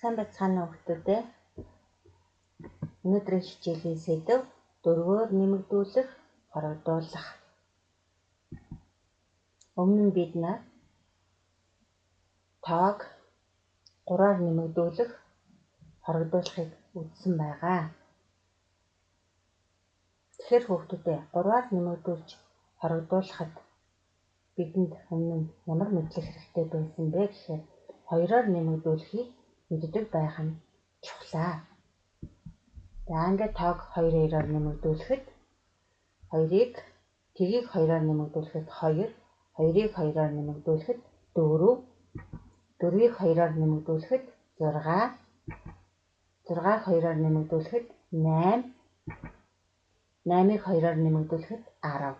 Сайн байцгаана уу хүмүүстээ. Өнөөдрийн хичээлийн сэдэв 4-өөр нэмэгдүүлэх, хорогдуулах. Өмнө нь бид тоог 3-аар нэмэгдүүлэх, хорогдуулахыг үзсэн байгаа. Тэгэхээр хүмүүстээ 3-аар нэмэгдүүлж хорогдуулахад бидэнд өмнө нь ямар мэдлэг хэрэгтэй байсан бэ гэхээр 2-оор нэмэгдүүлэхийг мэддэг байх нь чухлаа. За ингээд тоог 2-2-оор нэмэгдүүлэхэд 2-ыг 2-оор нэмэгдүүлэхэд 2, 2-ыг 2-оор нэмэгдүүлэхэд 4, 4-ийг 2-оор нэмэгдүүлэхэд 6, 6-ыг 2-оор нэмэгдүүлэхэд 8, 8-ыг 2-оор нэмэгдүүлэхэд 10.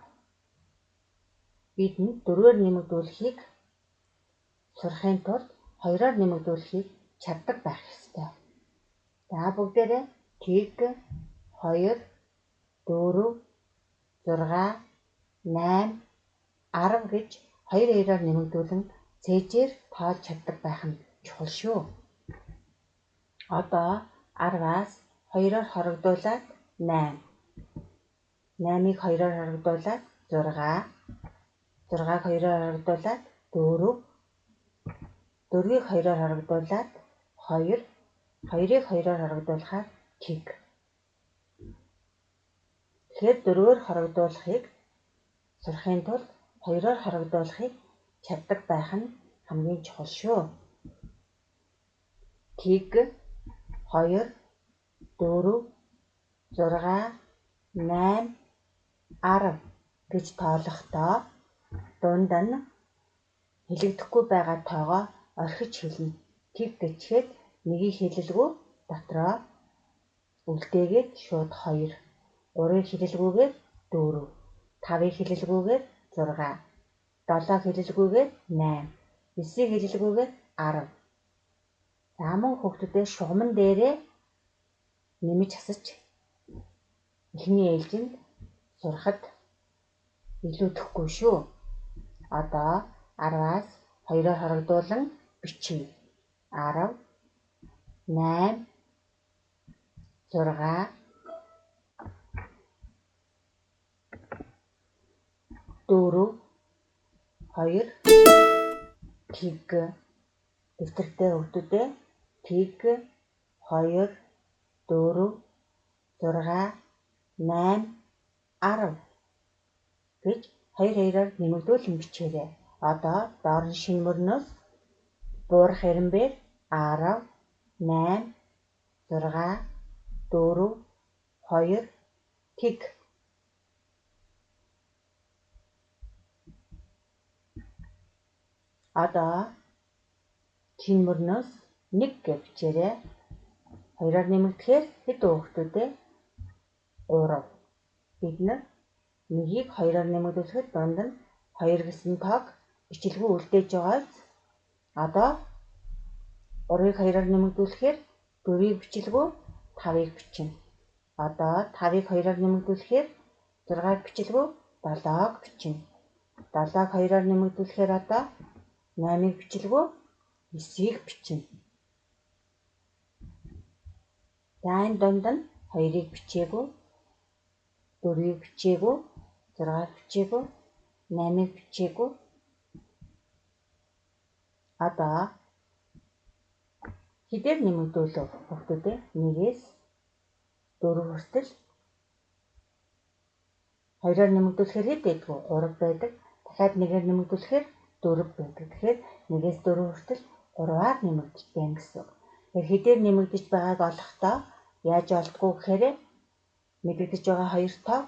Бидэнд 4-өөр нэмэгдүүлэхийг сурахын тулд 2-оор нэмэгдүүлэхийг чаддаг байх ёстой. За бүгдээрээ 1, 2, 4, 6, 8, 10 гэж 2-2-оор нэмэгдүүлэн цээжээр тоолж чаддаг байх нь чухал шүү. Одоо 10-аас 2-оор хорогдуулаад 8, 8-ыг 2-оор хорогдуулаад 6, 6-ыг 2-оор хорогдуулаад 4, 4-ийг 2-оор хорогдуулаад 2, 2-ыг 2-оор хорогдуулахаар 1. Тэгэхээр 4-өөр хорогдуулахыг сурахын тулд 2-оор хорогдуулахыг чаддаг байх нь хамгийн чухал шүү. 1, 2, 4, 6, 8, 10 гэж тоолохдоо дунд нь хэлэгдэхгүй байгаа тоогоо орхиж хэлнэ. 1 гэчихэд нэгийг хэлэлгүй дотроо үлдээгээд шууд 2, 3-ыг хэлэлгүйгээр 4, 5-ыг хэлэлгүйгээр 6, 7-ыг хэлэлгүйгээр 8, 9-ийг хэлэлгүйгээр 10. За мөн хүүхдүүдээ шугамн дээрээ нэмж хасаж эхний ээлжинд сурахад илүүдэхгүй шүү. Одоо 10-аас 2-оор хорогдуулан бичье. 10, 8, 6, 4, 2, 1. Дэвтэртээ хүүхдүүдээ 1, 2, 4, 6, 8, 10 гэж 2-2-оор нэмэгдүүлэн бичээрэй. Одоо доор нь шинэ мөрнөөс буурах хэрэмбээр 10, 8, 6, 4, 2, 1. Одоо шинэ мөрнөөс 1 гэж бичээрэй. 2-оор нэмэгдэхээр хэд хүүхдүүдээ 3. Бид нэгийг 2-оор нэмэгдүүлэхэд дунд нь 2 гэсэн тоог бичлгүй үлдээж байгаас одоо 3-ыг 2-оор нэмэгдүүлэхээр 4-ийг бичлгүй 5-ыг бичнэ. Одоо 5-ыг 2-оор нэмэгдүүлэхээр 6-ыг бичлгүй 7-ог бичнэ. 7-ыг 2-оор нэмэгдүүлэхээр одоо 8-ыг бичлгүй 9-ийг бичнэ. За энэ дунд нь 2-ыг бичээгүй, 4-ийг бичээгүй, 6-ыг бичээгүй, 8-ыг бичээгүй. Одоо хэдээр нэмэгдүүлв хүүхдүүдээ 1-ээс 4 хүртэл 2-оор нэмэгдүүлэхээр хэд байдаг вэ? 3 байдаг. Дахиад 1-ээр нэмэгдүүлэхээр 4 байдаг. Тэгэхээр 1-ээс 4 хүртэл 3-аар нэмэгдэж байна гэсэн үг. Тэгэхээр хэдээр нэмэгдэж байгааг олохдоо яаж олдгоо гэхээр мэдэгдэж байгаа 2 тоог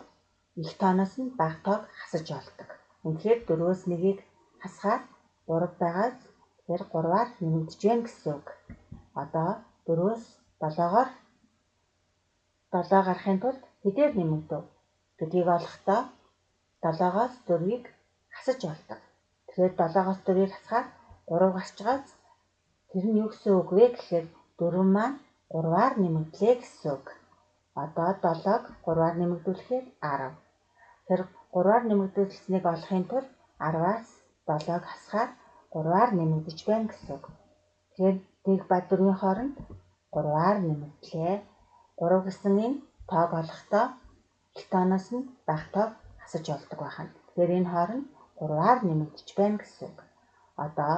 их тооноос нь бага тоог хасаж олдог. Тэгэхээр 4-өөс 1-ийг хасгаад 3 байгаас тэгэхээр 3-аар нэмэгдэж байна гэсэн үг. Одоо 4-өөс 7-оор 7 гарахын тулд хэдээр нэмэгдэв гэдгийг олохдоо 7-оос 4-ийг хасаж олдог. Тэгэхээр 7-оос 4-ийг хасгаад 3 гарч байгаас тэр нь юу гэсэн үг вэ гэхээр 4 маань 3-аар нэмэгдлээ гэсэн үг. Одоо 7-ог 3-аар нэмэгдүүлэхээр 10. Тэр 3-аар нэмэгдүүлсэнийг олохын тулд 10-аас 7-ог хасгаад 3-аар нэмэгдэж байна гэсэн үг. Тэгэхээр Тэг ба 4-ийн хооронд 3-аар нэмэгдлээ. 3 гэсэн энэ тоог олохдоо эх тооноос нь бага тоог хасаж олдог байна. Тэгэхээр энэ хооронд 3-аар нэмэгдэж байна гэсэн үг. Одоо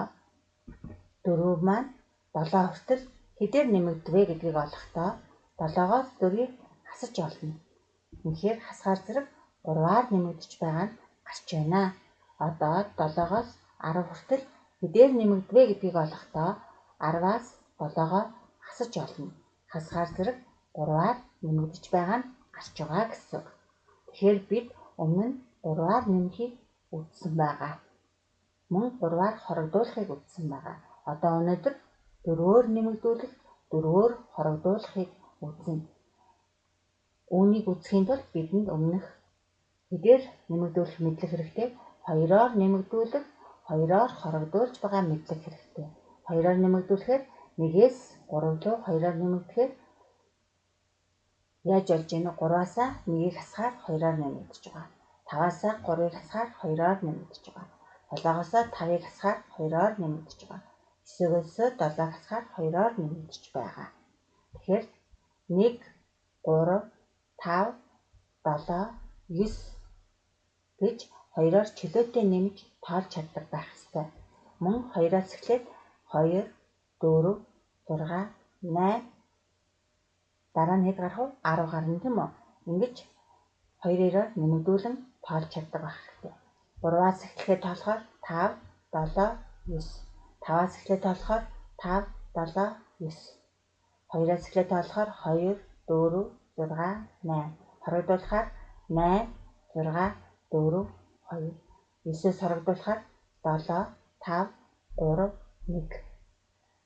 4 маань 7 хүртэл хэдээр нэмэгдвэ гэдгийг олохдоо 7-оос 4-ийг хасаж олно. Тэгэхээр хасгаар зэрэг 3-аар нэмэгдэж байгаа нь гарч байна. Одоо 7-оос 10 хүртэл хэдээр нэмэгдвэ гэдгийг олохдоо 10-аас 7-гоо хасаж олно. Хасгаар зэрэг 3-аар нэмэгдэж байгаа нь гарч байгаа гэсэн. Тэгэхээр бид өмнө нь 3-аар нэмэхийг үзсэн байгаа. Мөн 3-аар хорогдуулахыг үзсэн байгаа. Одоо өнөөдөр 4-өөр нэмэгдүүлэх, 4-өөр хорогдуулахыг үзнэ. Үүнийг үзэхийн тулд бидэнд өмнөх хэдээр нэмэгдүүлэх мэдлэг хэрэгтэй. 2-оор нэмэгдүүлэх, 2-оор хорогдуулж байгаа мэдлэг хэрэгтэй. 2-оор нэмэгдүүлэхээр 1-ээс 3 руу 2-оор нэмэгдэхээр яаж болж ийнө? 3-аасаа 1-ийг хасгаар 2-оор нэмэгдэж байгаа. 5-аасаа 3-ыг хасгаар 2-оор нэмэгдэж байгаа. 7-оосоо 5-ыг хасгаар 2-оор нэмэгдэж байгаа. 9-өөсөө 7-ыг хасгаар 2-оор нэмэгдэж байгаа. Тэгэхээр 1, 3, 5, 7, 9 гэж 2-оор чөлөөтэй нэмж тоолж чаддаг байх ёстой. Мөн 2-аас эхлээд 2, 4, 6, 8 дараа нь хэд гарах вэ? 10 гарна тийм үү? Ингэж 2-оор нэмэгдүүлэн тоолж чаддаг байх хэрэгтэй. 3-аас эхлэхэд тоолохоор 5, 7, 9. 5-аас эхлээд тоолохоор 5, 7, 9. 2-аас эхлээд тоолохоор 2, 4, 6, 8. Хорогдуулахаар 8, 6, 4, 2. 9-өөс хорогдуулахаар 7, 5, 3, 1.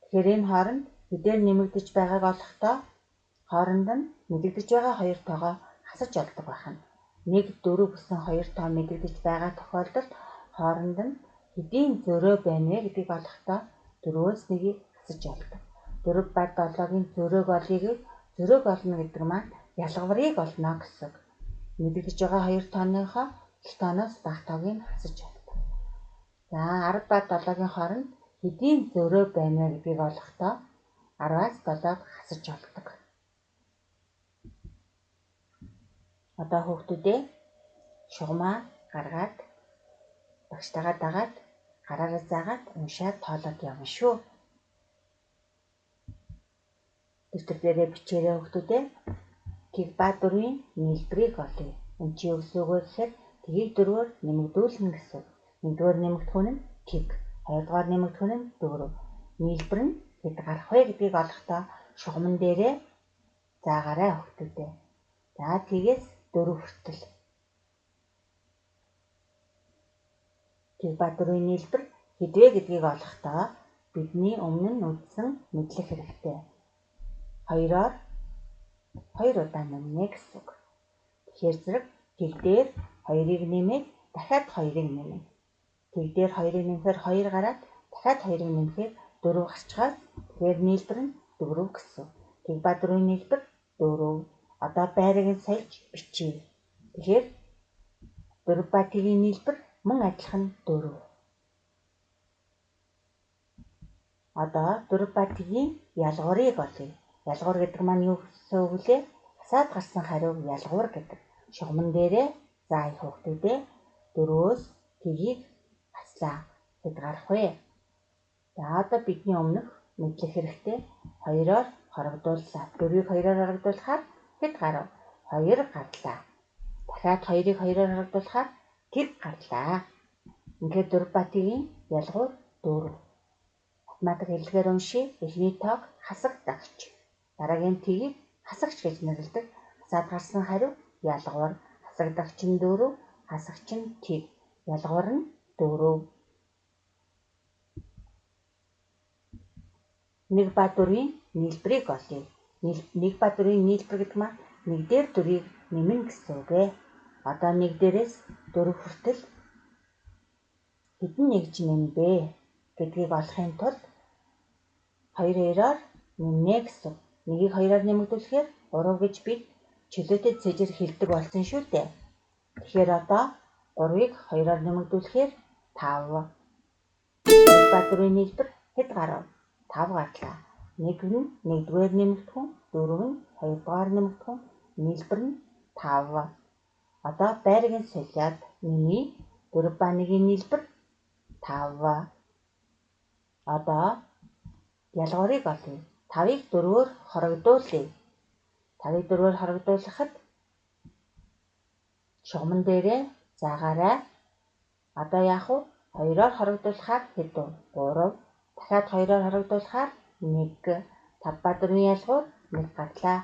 Тэгэхээр энэ хооронд хэдээр нэмэгдэж байгааг олохдоо хооронд нь мэдэгдэж байгаа хоёр тоогоо хасаж олдог байна. 1, 4 гэсэн хоёр тоо мэдэгдэж байгаа тохиолдолд хооронд нь хэдийн зөрөө байна вэ гэдгийг олохдоо 4-өөс 1-ийг хасаж олдог. 4 ба 7-гийн зөрөөг олъё гэвэл зөрөөг олно гэдэг маань ялгарыг олно гэсэн. Мэдэгдэж байгаа хоёр тооныхоо эх тооноос бага тоогийг хасаж олдог. За 10 ба 7-гийн хооронд хэдийн зөрөө байна вэ гэдгийг олохдоо 10-аас 7-г хасаж олдог. Одоо хүүхдүүдээ шугамаа гаргаад багштайгаа дагаад гараараа заагаад уншаад тоолоод явна шүү. Дэвтэр дээрээ бичээрэй хүүхдүүдээ. Тэг ба 4-ийн нийлбэрийг олъё. Энд чи юу гэсэн үг вэ гэхээр тгийг 4-өөр нэмэгдүүлнэ гэсэн. 1-р нэмэгдэх нь тэг, 2-р нэмэгдэх нь 4. Нийлбэр нь хэд гарах вэ гэдгийг олохдоо шугамн дээрээ заагаарай хүүхдүүдээ. За тэгээс 4 хүртэл. Тэг ба 4-ийн нийлбэр хэд вэ гэдгийг олохдоо бидний өмнө нь үзсэн мэдлэг хэрэгтэй. 2-оор 2 удаа нэмнэ гэсэн үг. Тэгэхээр зэрэг тэг дээр 2-ыг нэмээд дахиад 2-ыг нэмнэ. Тэг дээр 2-ыг нэмэхээр 2 гараад дахиад 2-ыг нэмэхээр 4 гарчхаад тэгэхээр нийлбэр нь 4 гэсэн. Тэг ба 4-ийн нийлбэр 4. Одоо байрыг нь сольж бичье. Тэгэхээр 4 ба тэгийн нийлбэр мөн адилхан 4. Одоо 4 ба тэгийн ялгуурыг олъё. Ялгуур гэдэг маань юу гэсэн үг вэ? Хасаад гарсан хариуг ялгуур гэдэг. Шугамн дээрээ заая хүүхдүүдээ 4-өөс тэгийг хаслаа. Хэд гарах вэ? За одоо бидний өмнөх мэдлэг хэрэгтэй. 2-оор хорогдууллаа. 4-ийг 2-оор хорогдуулахаар хэд гарав? 2 гарлаа. Дахиад 2-ыг 2-оор хорогдуулахаар тэг гарлаа. Ингээд 4 ба тэгийн ялгуур 4. Математик хэллэгээр уншия. Эхний тоог хасагдагч. Дараагийн тэгийг хасагч гэж нэрлэдэг. Хасаад гарсан хариу ялгуур. Хасагдагч нь 4, хасагч нь тэг. Ялгуур нь 4. 1 ба 4-ийн нийлбэрийг олъё. 1 ба 4-ийн нийлбэр гэдэг маань 1 дээр 4-ийг нэмнэ гэсэн үг ээ. Одоо 1 дээрээс 4 хүртэл хэдэн нэгж нэмбэ гэдгийг олохын тулд 2-2-оор нэмнэ гэсэн. 1-ийг 2-оор нэмэгдүүлэхээр 3 гэж бид чөлөөтэй цэжээр хэлдэг болсон шүү дээ. Тэгэхээр одоо 3-ыг 2-оор нэмэгдүүлэхээр 5. 1 ба 4-ийн нийлбэр хэд гарав? 5 гарлаа. 1 нь 1-р нэмэгдэхүүн, 4 нь 2-р нэмэгдэхүүн, нийлбэр нь 5. Одоо байрыг нь солиод нэмье. 4 ба 1-ийн нийлбэр 5. Одоо ялгуурыг олъё. 5-ыг 4-өөр хорогдуулъя. 5-ыг 4-өөр хорогдуулахад шугамн дээрээ заагаарай. Одоо яах вэ? 2-оор хорогдуулахаар хэд вэ? 3. Дахиад 2-оор хорогдуулахаар 1. 5 ба 4-ийн ялгуур 1 гарлаа.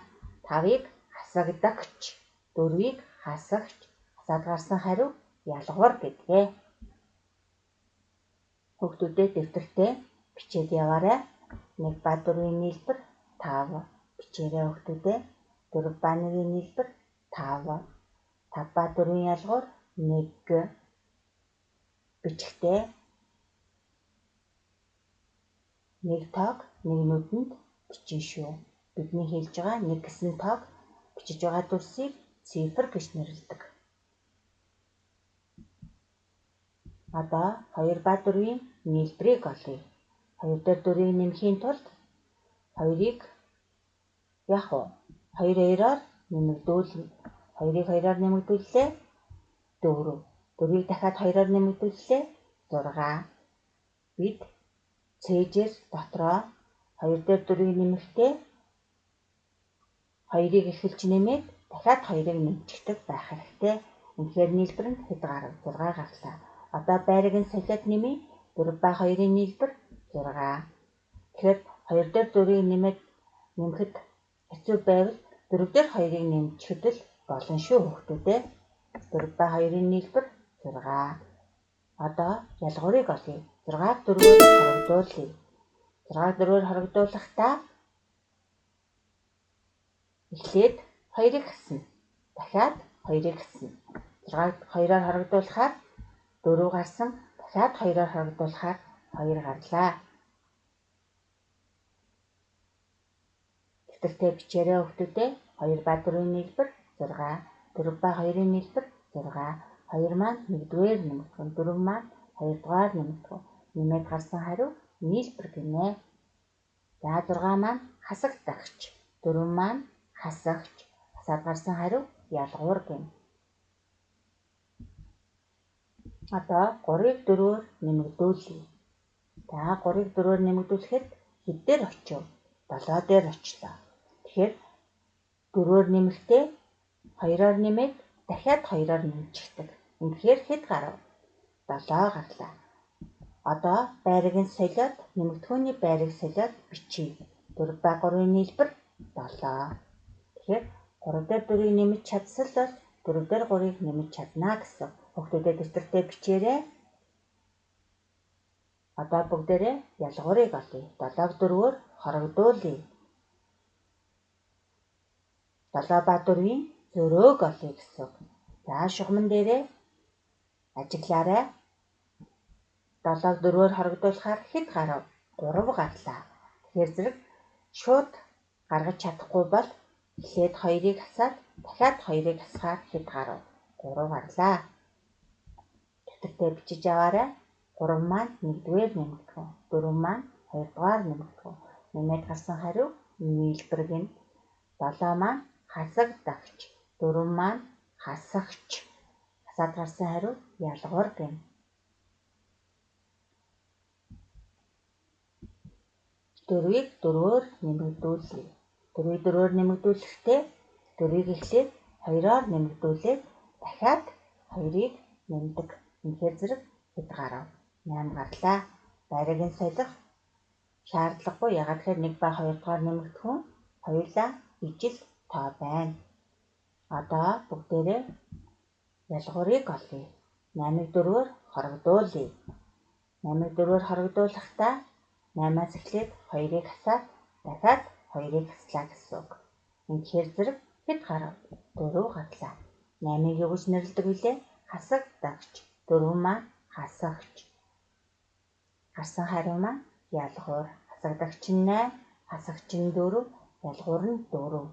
5-ыг хасагдагч, 4-ийг хасагч, хасаад гарсан хариу ялгуур гэдгээ. Хүүхдүүдээ дэвтэртээ бичээд яваарай. 1 ба 4-ийн нийлбэр 5. Бичээрэй хүүхдүүдээ. 4 ба 1-ийн нийлбэр 5. 5 ба 4-ийн ялгуур 1. Бичихтэй 1 тоог нэг нүдэнд бичин шүү. Бидний хэлж байгаа 1 гэсэн тоог бичиж байгаа дүрсийг цифр гэж нэрлэдэг. Одоо 2 ба 4-ийн нийлбэрийг олъё. 2 дээр 4-ийг нэмэхийн тулд 2-ыг яах вэ? 2-2-оор нэмэгдүүлнэ. 2-ыг 2-оор нэмэгдүүллээ 4. 4-ийг дахиад 2-оор нэмэгдүүллээ 6. Бид цээжээр дотроо 2 дээр 4-ийг нэмэхдээ 2-ыг эхэлж нэмээд дахиад 2-ыг нэмчихдэг байх хэрэгтэй. Үнэхээр нийлбэр нь хэд гарав? 6 гарлаа. Одоо байрыг нь солиод нэмье. 4 ба 2-ийн нийлбэр 6. Тэгэхээр 2 дээр 4-ийг нэмэхэд хэцүү байвал 4 дээр 2-ыг нэмчихэд л болно шүү хүүхдүүдээ. 4 ба 2-ийн нийлбэр 6. Одоо ялгуурыг олъё. 6-г 4-өөр хорогдуулъя. 6-г 4-өөр хорогдуулахдаа эхлээд 2-ыг хаснаа. Дахиад 2-ыг хаснаа. 6-г 2-оор хорогдуулахаар 4 гарсан. Дахиад 2-оор хорогдуулахаар 2 гарлаа. Дэвтэртээ бичээрэй хүүхдүүдээ. 2 ба 4-ийн нийлбэр 6. 4 ба 2-ийн нийлбэр 6. 2 маань 1-р нэмэгдэхүүн, 4 маань 2-р нэмэгдэхүүн. Нэмээд гарсан хариу нийлбэр гинэ. За 6 маань хасагдагч, 4 маань хасагч. Хасаад гарсан хариу ялгуур гинэ. Одоо 3-ыг 4-өөр нэмэгдүүлье. За 3-ыг 4-өөр нэмэгдүүлэхэд хэд дээр очив? 7 дээр очлоо. Тэгэхээр 4-өөр нэмэхдээ 2-оор нэмээд дахиад 2-оор нэмчихдэг. Тэгэхээр хэд гарав? 7 гарлаа. Одоо байрыг нь солиод нэмэгдэхүүний байрыг солиод бичье. 4 ба 3-ийн нийлбэр 7. Тэгэхээр 3 дээр 4-ийг нэмж чадсал бол 4 дээр 3-ыг нэмж чадна гэсэн. Хүүхдүүдээ дэвтэртээ бичээрэй. Одоо бүгдээрээ ялгуурыг олъё. 7-г 4-өөр хорогдуулъя. 7 ба 4-ийн зөрөөг олъё гэсэн. За шугамн дээрээ ажиглаарай. 7-г 4-өөр хорогдуулахаар хэд гарав? 3 гарлаа. Тэгэхээр зэрэг шууд гаргаж чадахгүй бол эхлээд 2-ыг хасаад дахиад 2-ыг хасахаар хэд гарав? 3 гарлаа. Дэвтэртээ бичиж аваарай. 3 маань 1-р нэмэгдэхүүн, 4 маань 2-р нэмэгдэхүүн. Нэмээд гарсан хариу нийлбэр гинэ. 7 маань хасагдагч, 4 маань хасагч. Хасаад гарсан хариу ялгуур гинэ. 4-ийг 4-өөр нэмэгдүүлье. 4-ийг 4-өөр нэмэгдүүлэхдээ 4-ийг эхлээд 2-оор нэмэгдүүлээд дахиад 2-ыг нэмдэг. Үнэхээр зэрэг хэд гарав? 8 гарлаа. Байрыг нь солих шаардлагагүй. Ягаад гэхээр 1 ба 2-р нэмэгдэхүүн хоёулаа ижил тоо байна. Одоо бүгдээрээ ялгуурыг олъё. 8-ыг 4-өөр хорогдуулъя. 8-ыг 4-өөр хорогдуулахдаа 8-аас эхлээд 2-ыг хасаад дахиад 2-ыг хаслаа гэсэн үг. Тэгэхээр зэрэг хэд гарав? 4 гарлаа. 8-ыг юу гэж нэрлэдэг вүлээ? Хасагдагч. 4 маань хасагч. Гарсан хариу маань ялгуур. Хасагдагч нь 8, хасагч нь 4, ялгуур нь 4.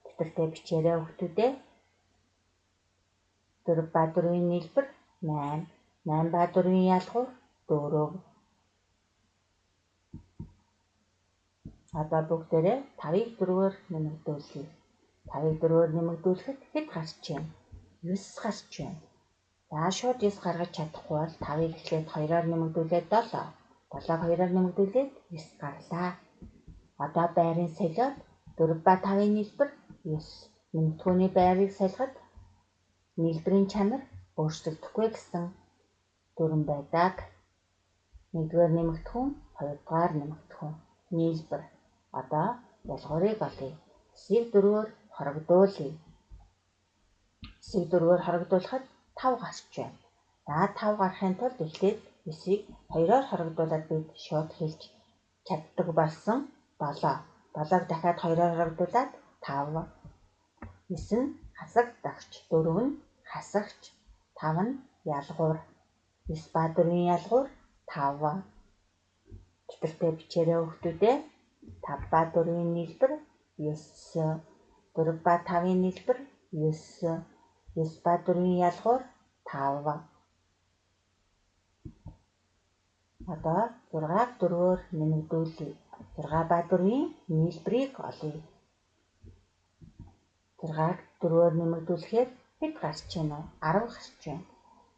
Дэвтэртээ бичээрэй хүүхдүүдээ. 4 ба 4-ийн нийлбэр 8. 8 ба 4-ийн ялгуур 4. Одоо бүгдээрээ 5-ыг 4-өөр нэмэгдүүлье. 5-ыг 4-өөр нэмэгдүүлэхэд хэд гарч байна? 9 гарч байна. За шууд 9 гаргаж чадахгүй бол 5-ыг эхлээд 2-оор нэмэгдүүлээд 7. 7-ыг 2-оор нэмэгдүүлээд 9 гарлаа. Одоо байрын солиод 4 ба 5-ын нийлбэр 9. Нэмэгдэхүүний байрыг солиход нийлбэрийн чанар өөрчлөгдөхгүй гэсэн дүрэн байдаг. 1-р нэмэгдэхүүн, 2-р нэмэгдэхүүн, нийлбэр. Одоо ялгуурыг олъё. 9-ийг 4-өөр хорогдуулъя. 9-ийг 4-өөр хорогдуулахад 5 гарч байна. За 5 гарахын тулд эхлээд 9-ийг 2-оор хорогдуулаад бид шууд хэлж чаддаг болсон 7. 7-г дахиад 2-оор хорогдуулаад 5. 9 нь хасагдагч, 4 нь хасагч, 5 нь ялгуур. 9 ба 4-ийн ялгуур 5. Тэтэртэй бичээрэй хүүхдүүдээ. 5 ба 4-ийн нийлбэр 9. 4 ба 5-ын нийлбэр 9. 9 ба 4-ийн ялгуур 5. Одоо 6-г 4-өөр нэмэгдүүлье. 6 ба 4-ийн нийлбэрийг олъё. 6-г 4-өөр нэмэгдүүлэхээр хэд гарч байна вэ? 10 гарч байна.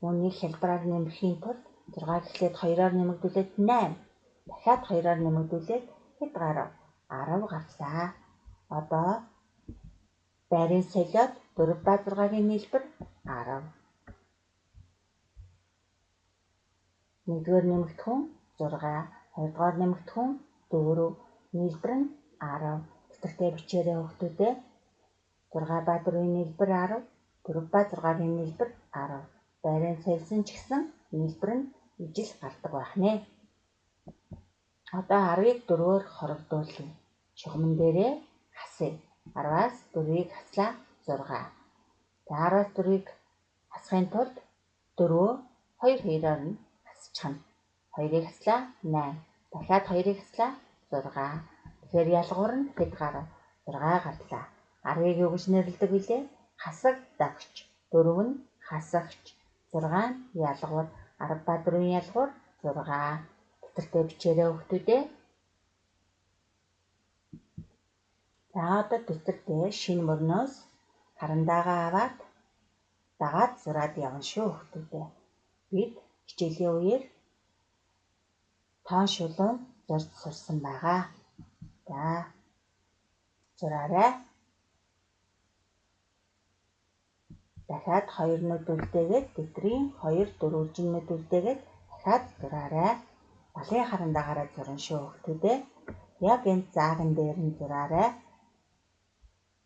Үүнийг хялбараар нэмэхийн тулд 6-г эхлээд 2-оор нэмэгдүүлээд 8. Дахиад 2-оор нэмэгдүүлээд хэд гарав? 10 гарлаа. Одоо байрын солиод 4 ба 6-гийн нийлбэр 10. 1-р нэмэгдэхүүн 6, 2-р нэмэгдэхүүн 4, нийлбэр нь 10. Тэтэртэй бичээрэй хүүхдүүдээ. 6 ба 4-ийн нийлбэр 10, 4 ба 6-гийн нийлбэр 10. Байрын солисон ч гэсэн нийлбэр нь ижил гардаг байх нэ. Одоо 10-ыг 4-өөр хорогдуулъя. Шугамн дээрээ хасъя. 10-аас 4-ийг хаслаа 6. За 10-аас 4-ийг хасахын тулд 4 2-2-оор нь хасчихна. 2-ыг хаслаа 8. Дахиад 2-ыг хаслаа 6. Тэгэхээр ялгуур нь хэд гарав? 6 гарлаа. 10-ыг юу гэж нэрлэдэг вүлээ? Хасагдагч. 4 нь хасагч. 6 нь ялгуур. 10 ба 4-ийн ялгуур 6. Тэтэртэй бичээрэй хүүхдүүдээ. За одоо тэтэр дээр шинэ мөрнөөс харандаага аваад дагаад зураад явна шүү хүүхдүүдээ. Бид хичээлийн үеэр тоон шулуун зурж сурсан байгаа. За зураарай. Дахиад 2 нүд үлдээгээд тэдрийн 2 дөрвөлжин нүд үлдээгээд дахиад зураарай. Балын харандаагаараа зурна шүү хүүхдүүдээ. Яг энэ зааган дээр нь зураарай.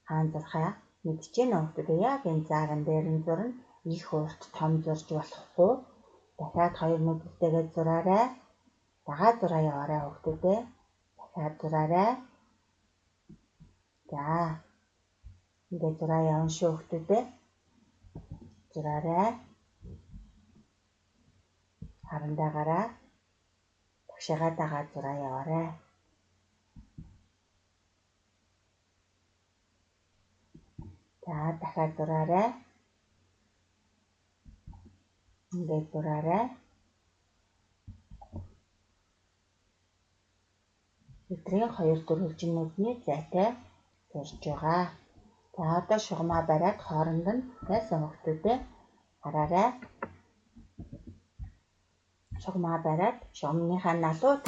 Хаан зурхаа мэдчихээн хүүхдүүдээ. Яг энэ зааган дээр нь зурна. Их урт том зурж болохгүй. Дахиад 2 нүд үлдээгээд зураарай. Дагаад зураа яваарай хүүхдүүдээ. Дахиад зураарай. За ингээд зураа явна шүү хүүхдүүдээ. Зураарай. Харандаагаараа багшаагаа дагаад зураа яваарай. За дахиад зураарай. Ингээд зураарай. Тэдрийн 2 дөрвөлжин нүдний зайтай зурж байгаа. За одоо шугамаа бариад хооронд нь байсан хүүхдүүдээ хараарай. Шугамаа бариад шугамныхаа налууд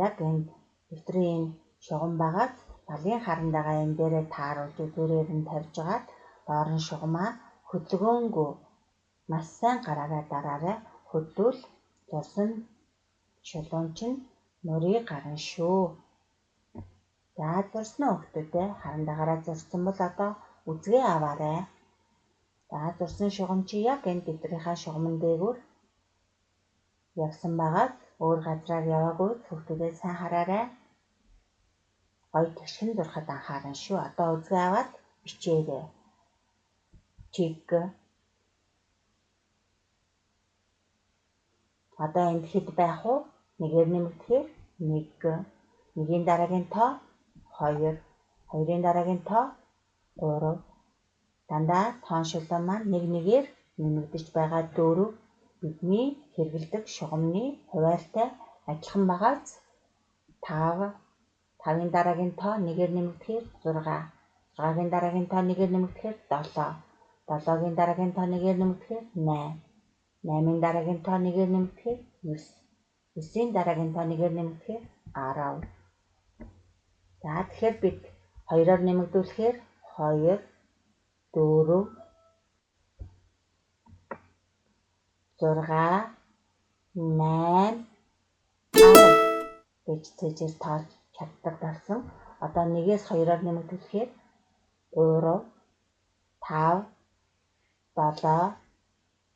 яг энэ тэдрийн шугам багаас балын харандаага энэ дээрээ тааруулж үзүүрээр нь тавьж агаад доор нь шугамаа хөдөлгөөнгүй маш сайн гараараа дараарай. Хөдлөвл зурсан шулуун чинь мөрийг гарна шүү. За зурсан хүүхдүүдээ харандаагаараа зурсан бол одоо үзгээ аваарай. За зурсан шугам чи яг энэ тэдрийнхаа шугамн дээгүүр явсан байгаад өөр газраар яваагүй хүүхдүүдээ сайн хараарай. Гоё ташин зурхад анхаарна шүү. Одоо үзгээ аваад бичээрэй. Чиг. Одоо энд хэд байх вэ? Нэгээр нэмэгдэхээр 1. Нэгийн дараагийн тоо 2. 2-ын дараагийн тоо 3. Дандаа тоон шулуун маань нэг нэгээр нэмэгдэж байгаа 4. Бидний хэрэглэдэг шугамны хуваарьтай адилхан багаас 5. 5-ын дараагийн тоо 1-ээр нэмэгдэхээр 6. 6-гийн дараагийн тоо 1-ээр нэмэгдэхээр 7. 7-гийн дараагийн тоо 1-ээр нэмэгдэхээр 8. 8-ын дараагийн тоо 1-ээр нэмэгдэхээр 9. 9-ийн дараагийн тоо 1-ээр нэмэгдэхээр 10. За тэгэхээр бид 2-оор нэмэгдүүлэхээр 2, 4, 6, 8, 10 гэж цэжээр тоож чаддаг болсон. Одоо 1-ээс 2-оор нэмэгдүүлэхээр 3, 5, 7,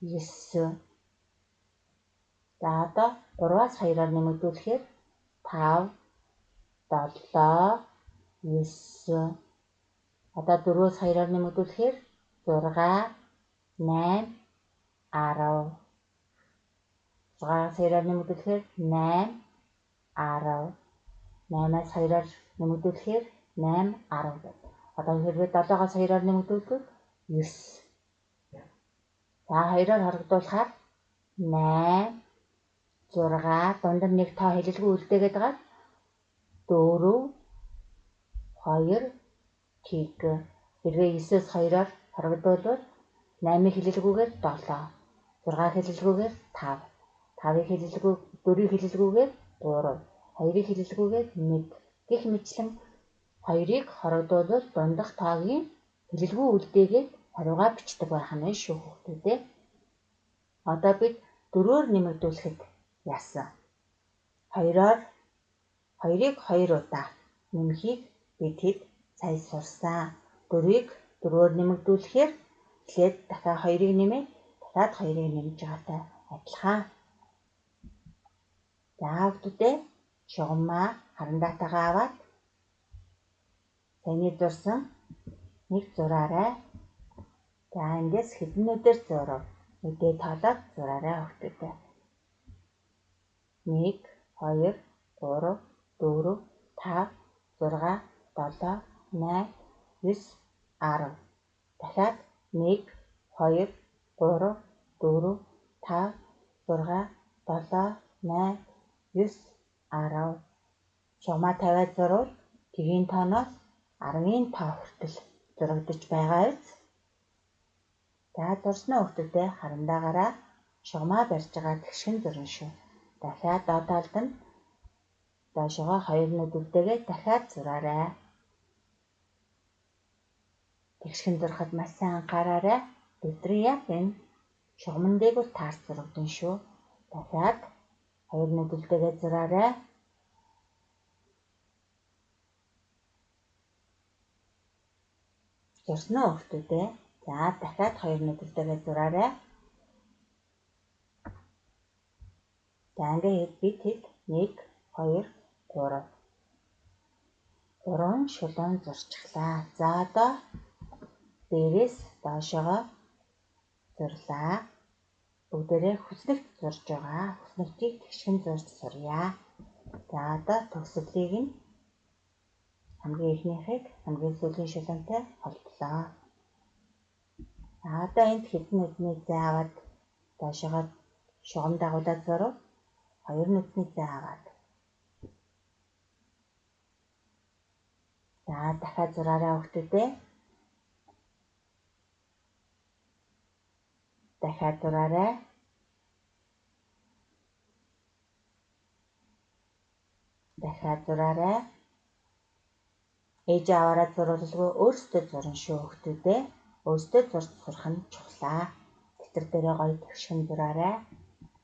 9. За одоо 3-аас 2-оор нэмэгдүүлэхээр 5, 7, 9. Одоо 4-өөс 2-оор нэмэгдүүлэхээр 6, 8, 10. 6-аас 2-оор нэмэгдүүлэхээр 8, 10. 8-аас 2-оор нэмэгдүүлэхээр 8, 10 гэдэг. Одоо хэрвээ 7-оос 2-оор нэмэгдүүлвэл 9. За 2-оор хорогдуулахаар 8, 6 дундar нэг тоо хэлэлгүй үлдээгээд байгаа 4, 2 тэг. Хэрвээ 9-өөс 2-оор хорогдуулвал 8-ыг хэлэлгүйгээр 7, 6-ыг хэлэлгүйгээр 5, 5-ыг хэлэлгүй 4-ийг хэлэлгүйгээр 3, 2-ыг хэлэлгүйгээр 1 гэх мэтлэн 2-ыг хорогдуулвал дундах тоогийн хэлэлгүй үлдээгээд хариугаа бичдэг байх нь шүү хүүхдүүдээ. Одоо бид 4-өөр нэмэгдүүлэхэд яасан? 2-оор 2-ыг 2 удаа нэмэхийг бид хэд сая сурсан. 4-ыг 4-өөр нэмэгдүүлэхээр эхлээд дахиад 2-ыг нэмээд дахиад 2-ыг нэмж байгаатай адилхан. За хүүхдүүдээ шугамаа харан датагаа аваад саяны зурсан нэг зураарай. За эндээс хэднүүдээр зурав? Үдээ тоолоод зураарай хүүхдүүдээ. 1, 2, 3, 4, 5, 6, 7, 8, 9, 10. Дахиад 1, 2, 3, 4, 5, 6, 7, 8, 9, 10. Шугамаа тавиад зурвал тэгийн тооноос 10-ийн тоо хүртэл зурагдаж байгаа биз? За зурснаа хүүхдүүдээ харандаагаараа шугамаа барьж байгаа тэгшхэн зурна шүү. Дахиад доод талд нь доошогоо 2 нүд үлдээгээд дахиад зураарай. Тэгшхэн зурхад маш сайн анхаараарай. Бидний яг энэ шугамн дээгүүр таарч зурагдана шүү. Дахиад 2 нүд үлдээгээд зураарай. Зурсан уу хүүхдүүдээ? За дахиад 2 нүд үлдээгээд зураарай. За ингээд бид хэд 1, 2, 3. 3 шулуун зурчихлаа. За одоо дээрээс доошогоо зурлаа. Бүгдээрээ хүснэгт зурж байгаа. Хүснэгтийг тэгшхэн зурж сурья. За одоо төгсгөлийг нь хамгийн ихнийхийг хамгийн сүүлийн шулуунтай холболоо. За одоо энд хэдэн нүдний зай аваад доошогоо шугам дагуулад зурв. 2 нүдний зай аваад. За дахиад зураарай хүүхдүүдээ. Дахиад зураарай. Дахиад зураарай. Ээж аваараа зурвалгүй өөрсдөө зурна шүү хүүхдүүдээ. Өөрсдөө зурж сурах нь чухлаа. Тэтэр дээрээ гоё тэгшхэн зураарай.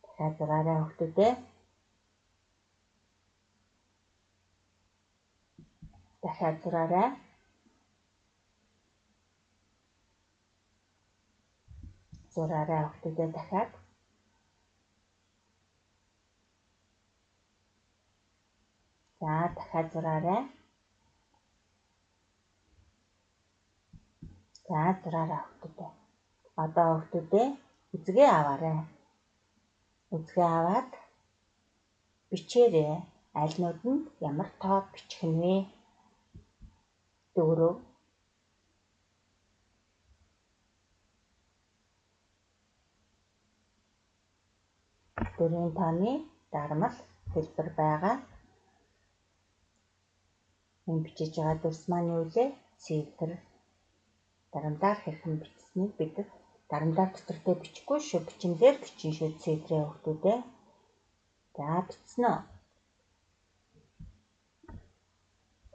Дахиад зураарай хүүхдүүдээ. Дахиад зураарай. Зураарай хүүхдүүдээ дахиад. За дахиад зураарай. За зураарай хүүхдүүдээ. Одоо хүүхдүүдээ үзгээ аваарай. Үзгээ аваад бичээрэй. Аль нүдэнд ямар тоо бичих нь вэ? 4. 4-ийн тооны дармал хэлбэр байгаа. Энэ бичиж байгаа дүрс маань юу вэ? Цифр. Дарамтаар хэрхэн бичсэнийг бид дарамтаар дотортой бичихгүй шүү. Бичмээр бичин шүү цифрээ хүүхдүүдээ. За бичсэн үү?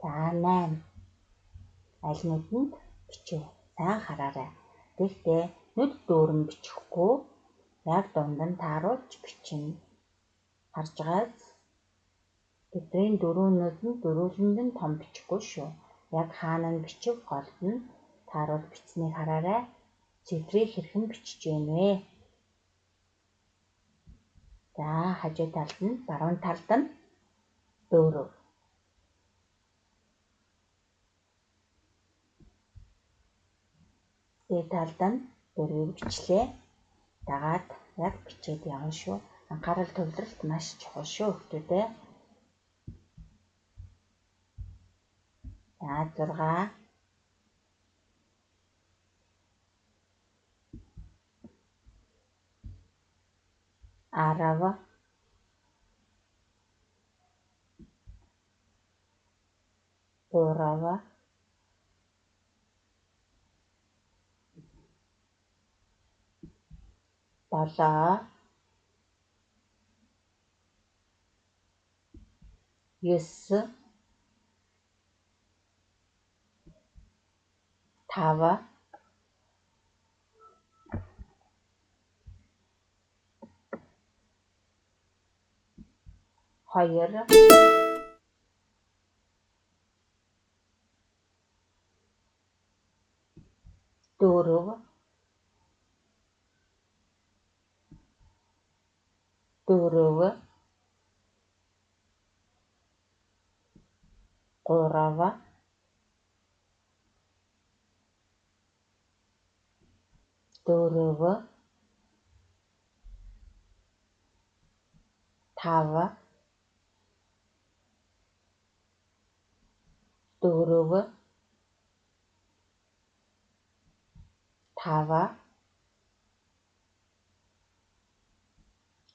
За 8. Аль нүдэнд бичв. Сайн хараарай. Гэхдээ нүд дүүрэн бичихгүй яг дунд нь тааруулж бичнэ. Харж байгаач. Тэдний дөрвөн нүд нь дөрвөлөнд нь том бичихгүй шүү. Яг хаана нь бичив голд нь тааруул бичснийг хараарай. Цифрийг хэрхэн бичиж гэнэ вэ? За хажуу талд нь баруун талд нь 4. Дээд талд нь 4-ийг бичлээ. Дагаад яг бичээд явна шүү. Анхаарал төвлөрөлт маш чухал шүү хүүхдүүдээ. За 6. Арав. 3. 7. 9. 5. 2. 4. 4. 3. 4. 5. 4. 5.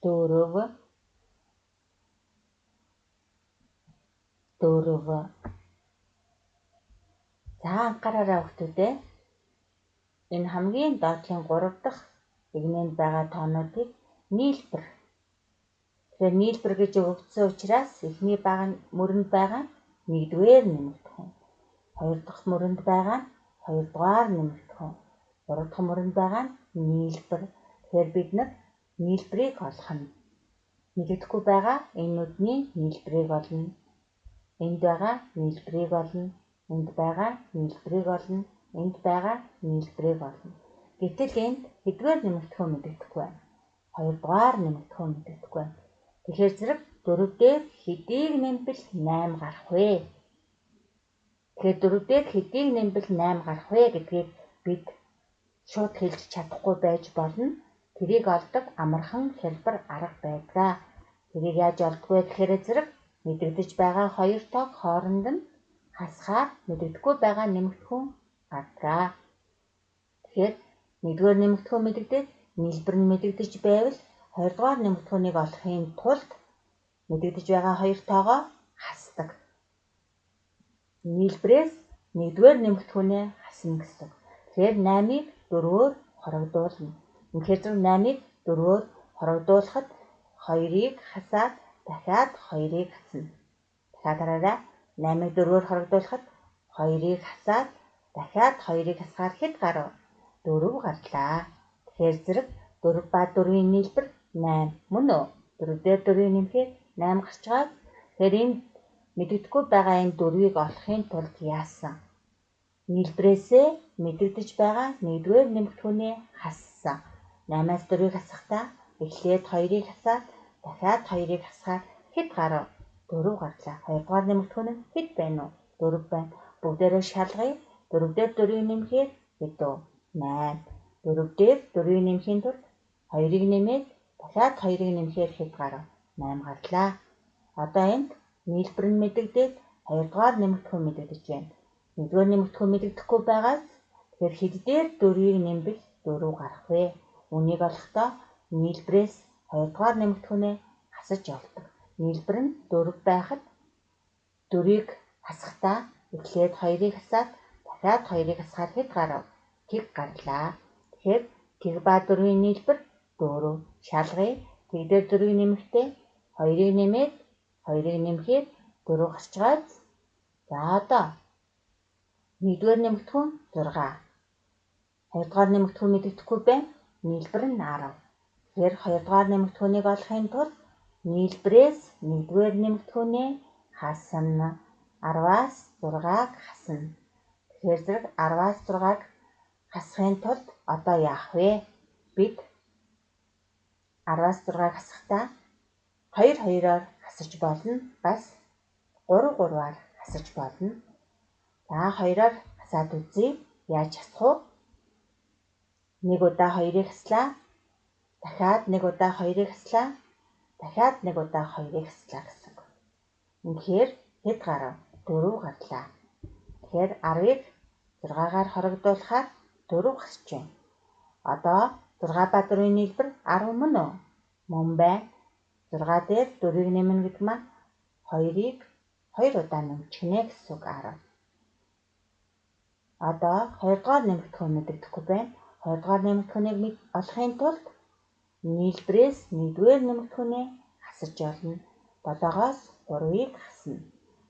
4. 4. За анхаараарай хүүхдүүдээ. Энэ хамгийн доотлын 3 дахь игнэнд байгаа тоонуудыг нийлбэр. Тэгэхээр нийлбэр гэж өгөгдсөн учраас эхний мөрөнд байгаа нь 1-р нэмэгдэх хүн. 2 дахь мөрөнд байгаа нь 2-р нэмэгдэх хүн. 3 дахь мөрөнд байгаа нь нийлбэр. Тэгэхээр бид нар нийлбэрийг олох нь нэгдэхгүй байгаа энэ нүдний нийлбэрийг олно. Энд байгаа нийлбэрийг олно. Энд байгаа нийлбэрийг олно. Энд байгаа нийлбэрийг олно. Гэтэл энд хэдгээр нэмэгдэхүүн мэдэгдэхгүй байна. 2-р нэмэгдэхүүн мэдэгдэхгүй байна. Тэгэхээр зэрэг 4 дээр хэдийг нэмбэл 8 гарах вэ? Тэгэхээр 4 дээр хэдийг нэмбэл 8 гарах вэ гэдгийг бид шууд хэлж чадахгүй байж болно. Тэрийг олдог амархан хялбар арга байдаг. Тэрийг яаж олдох вэ гэхээр зэрэг мэдэгдэж байгаа 2 тоог хооронд нь хасгаар мэдэгдэхгүй байгаа нэмэгдэхүүн гардаг. Тэгэхээр 1-р нэмэгдэхүүн мэдэгдээд нийлбэр нь мэдэгдэж байвал 2-р нэмэгдэхүүнийг олохын тулд мэдэгдэж байгаа 2 тоогоо хасдаг. Нийлбэрээс 1-р нэмэгдэхүүнээ хасна гэсэн. Тэгэхээр 8-ыг 4-өөр хорогдуулна. Үнэхээр зөв 8-ыг 4-өөр хорогдуулахад 2-ыг хасаад дахиад 2-ыг хасна. Дахиад хараарай. 8-ыг 4-өөр хорогдуулахад 2-ыг хасаад дахиад 2-ыг хасгаар хэд гарав? 4 гарлаа. Тэгэхээр зэрэг 4 ба 4-ийн нийлбэр 8 мөн үү? 4 дээр 4-ийг нэмэхээр 8 гарч байгаа. Тэгэхээр энэ мэдэгдэхгүй байгаа энэ 4-ийг олохын тулд яасан? Нийлбэрээсээ мэдэгдэж байгаа 1-р нэмэгдэхүүнээ хассан. 8-аас 4-ийг хасахдаа эхлээд 2-ыг хасаад дахиад 2-ыг хасгаар хэд гарав? 4 гарлаа. 2-р нэмэгдэхүүн нь хэд байна уу? 4 байна. Бүгдээрээ шалгая. 4 дээр 4-ийг нэмэхээр хэд вэ? 8. 4 дээр 4-ийг нэмэхийн тулд 2-ыг нэмээд дахиад 2-ыг нэмэхээр хэд гарав? 8 гарлаа. Одоо энд нийлбэр нь мэдэгдээд 2-р нэмэгдэхүүн мэдэгдэж байна. 1-р нэмэгдэхүүн мэдэгдэхгүй байгаас тэгэхээр хэд дээр 4-ийг нэмбэл 4 гарах вэ? Үнийг олохдоо нийлбэрээс 2-р нэмэгдэхүүнээ хасаж олдог. Нийлбэр нь 4 байхад 4-ийг хасахдаа эхлээд 2-ыг хасаад дахиад 2-ыг хасахаар хэд гарав? Тэг гарлаа. Тэгэхээр тэг ба 4-ийн нийлбэр 4. Шалгая. Тэг дээр 4-ийг нэмэхдээ 2-ыг нэмээд 2-ыг нэмэхээр 4 гарч байгааз. За одоо 1-р нэмэгдэхүүн 6. 2-р нэмэгдэхүүн мэдэгдэхгүй байна. Нийлбэр нь 10. Тэгэхээр 2-р нэмэгдэхүүнийг олохын тулд нийлбэрээс 1-р нэмэгдэхүүнээ хасна. 10-аас 6-аг хасна. Тэгэхээр зэрэг 10-аас 6-аг хасахын тулд одоо яах вэ? Бид 10-аас 6-аг хасахдаа 2-2-оор хасаж болно. Бас 3-3-аар хасаж болно. За 2-оор хасаад үзье. Яаж хасах вэ? 1 удаа 2-ыг хаслаа. Дахиад 1 удаа 2-ыг хаслаа. Дахиад 1 удаа 2-ыг хаслаа гэсэн. Үнэхээр хэд гарав? 4 гарлаа. Тэгэхээр 10-ыг 6-гаар хорогдуулахаар 4 гарч байна. Одоо 6 ба 4-ийн нийлбэр 10 мөн үү? Мөн байна. 6 дээр 4-ийг нэмнэ гэдэг маань 2-ыг 2 удаа нэмчихнэ гэсэн үг 10. Одоо 2-дугаар нэмэгдэхүүн мэдэгдэхгүй байна. 2-дугаар нэмэгдэхүүнийг олохын тулд нийлбэрээс 1-р нэмэгдэхүүнээ хасаж олно. 7-оос 3-ыг хасна.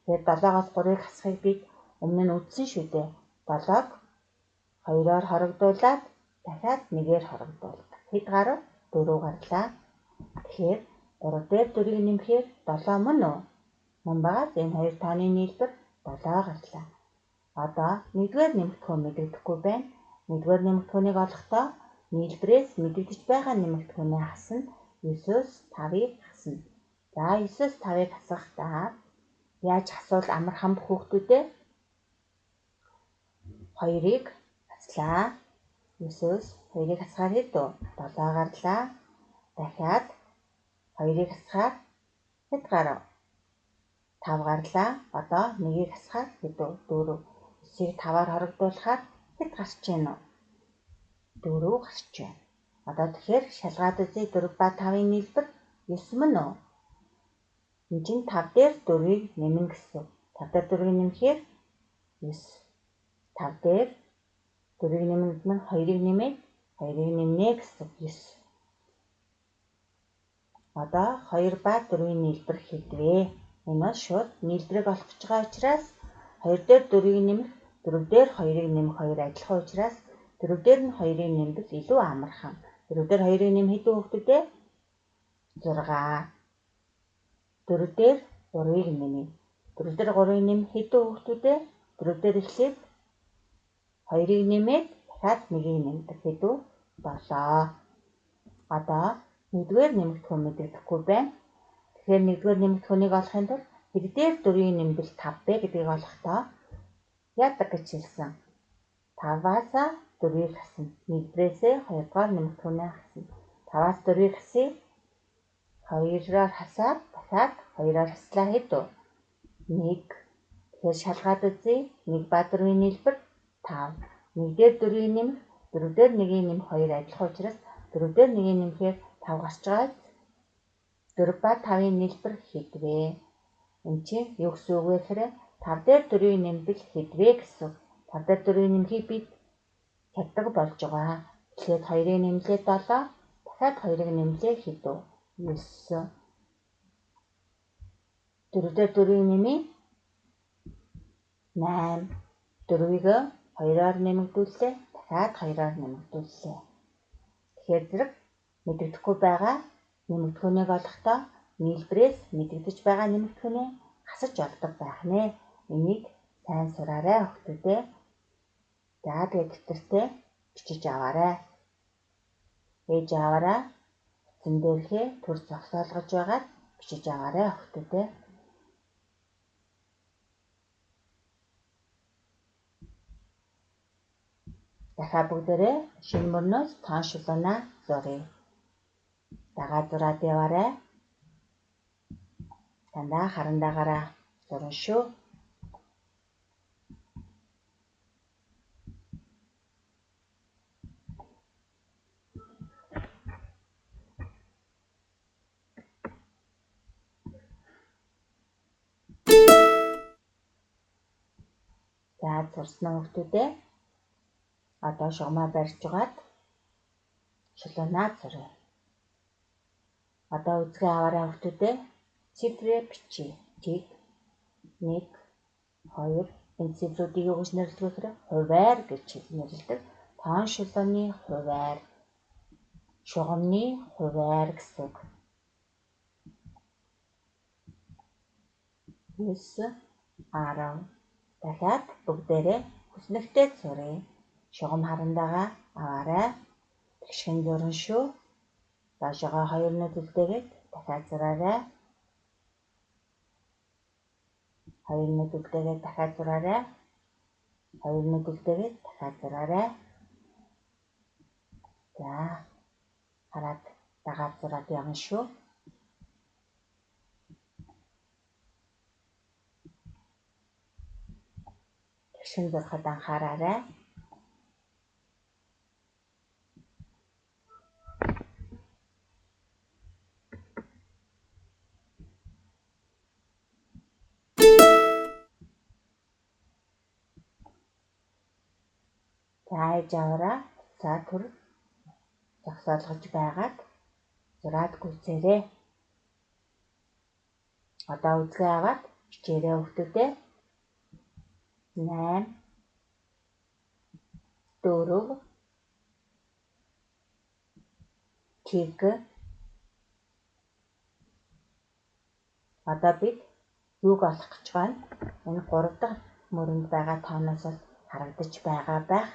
Тэгэхээр 7-оос 3-ыг хасахыг бид өмнө нь үзсэн шүү дээ. 7-ог 2-оор хорогдуулаад дахиад 1-ээр хорогдуулдаг. Хэд гарав? 4 гарлаа. Тэгэхээр 3 дээр 4-ийг нэмэхээр 7 мөн үү? Мөн байгаад энэ хоёр тооны нийлбэр 7 гарлаа. Одоо 1-р нэмэгдэхүүн мэдэгдэхгүй байна. 1-р нэмэгдэхүүнийг олохдоо нийлбэрээс мэдэгдэж байгаа нэмэгдэхүүнээ хасна. 9-өөс 5-ыг хасна. За 9-өөс 5-ыг хасахдаа яаж хасвал амархан хүүхдүүдээ? 2-ыг хаслаа. 9-өөс 2-ыг хасахаар хэд вэ? 7 гарлаа. Дахиад 2-ыг хасахаар хэд гарав? 5 гарлаа. Одоо 1-ийг хасахаар хэд вэ? 4. 9-ийг 5-аар хорогдуулахаар хэд гарч байна вэ? 4 гарч байна. Одоо тэгэхээр шалгаад үзье. 4 ба 5-ын нийлбэр 9 мөн үү? Энд чинь 5 дээр 4-ийг нэмнэ гэсэн. 5 дээр 4-ийг нэмэхээр 9. 5 дээр 4-ийг нэмнэ гэдэг нь 2-ыг нэмээд 2-ыг нэмнэ гэсэн 9. Одоо 2 ба 4-ийн нийлбэр хэд вэ? Энэ бол шууд нийлбэрийг олох гэж байгаа учраас 2 дээр 4-ийг нэмэх, 4 дээр 2-ыг нэмэх хоёр адилхан учраас 4 дээр нь 2-ыг нэмбэл илүү амархан. 4 дээр 2-ыг нэм хэдэн хүүхдүүдээ? 6. 4 дээр 3-ыг нэмье. 4 дээр 3-ыг нэм хэдэн хүүхдүүдээ? 4 дээр эхлээд 2-ыг нэмээд дахиад 1-ийг нэмдэг. Хэдүү? 7. Одоо 1-р нэмэгдэхүүн мэдэгдэхгүй байна. Тэгэхээр 1-р нэмэгдэхүүнийг олохын тулд хэд дээр 4-ийг нэмбэл 5 бэ гэдгийг олохдоо яадаг гэж хэлсэн. 5-аас 4-ийг хасна. Нийлбэрээсээ 2-дугаар нэмэгдэхүүнээ хасна. 5-аас 4-ийг хасъя. 2-оор хасаад дахиад 2-оор хаслаа хэд вэ? 1. Тэгэхээр шалгаад үзье. 1 ба 4-ийн нийлбэр 5. 1 дээр 4-ийг нэмэх, 4 дээр 1-ийг нэмэх хоёр адилхан учраас 4 дээр 1-ийг нэмэхээр 5 гарч байгаа. 4 ба 5-ын нийлбэр хэд вэ? Энд чинь юу гэсэн үг вэ гэхээр 5 дээр 4-ийг нэмбэл хэд вэ гэсэн. 5 дээр 4-ийг нэмхийг бид чаддаг болж байгаа. Тэгэхээр 2-ыг нэмлээ 7, дахиад 2-ыг нэмлээ хэд вэ? 9. 4 дээр 4-ийг нэмье 8. 4-ийг 2-оор нэмэгдүүллээ, дахиад 2-оор нэмэгдүүллээ. Тэгэхээр зэрэг мэдэгдэхгүй байгаа нэмэгдэхүүнийг олохдоо нийлбэрээс мэдэгдэж байгаа нэмэгдэхүүнээ хасаж олдог байх нэ. Энийг сайн сураарай хүүхдүүдээ. За тэгээд дэвтэртээ бичиж аваарай. Ээж аваараа утсан дээрхээ төр зогсоолгож байгаад бичиж аваарай хүүхдүүдээ. Дахиад бүгдээрээ шинэ мөрнөөс тоон шулуунаа зуръя. Дагаад зураад яваарай. Дандаа харандаагаараа зурна шүү. За сурсан хүүхдүүдээ одоо шугамаа барьжгаад шулуунаад сурыг. Одоо үзгээ аваарай хүүхдүүдээ цифрээ бичиж. 1 2 энэ цифруудыг юу гэж нэрлэдэг вэ гэхээр хувиар гэж нэрлэдэг. Тоон шулууны хувиар, шугамны хувиар гэсэн үг. 9 10 дахиад бүгдээрээ хүснэгтэй сурыг. Шугам харандаага аваарай. Тэгшхэн зуран шүү. Доошогоо 2 нүд үлдээгээд дахиад зураарай. 2 нүд үлдээгээд дахиад зураарай. 2 нүд үлдээгээд дахиад зураарай. За хараад дагаад зураад явна шүү. Тэгшхэн зурхад анхаараарай. За ээж аваараа за төр зогсоолгож байгаад зураад гүйцээрээ. Одоо үзгээ аваад хичээрээ хүүхдүүдээ 8 4 тэг. Одоо бид юуг олох гэж байна? Энэ 3 дахь мөрөнд байгаа тооноос бол харагдаж байгаа байх.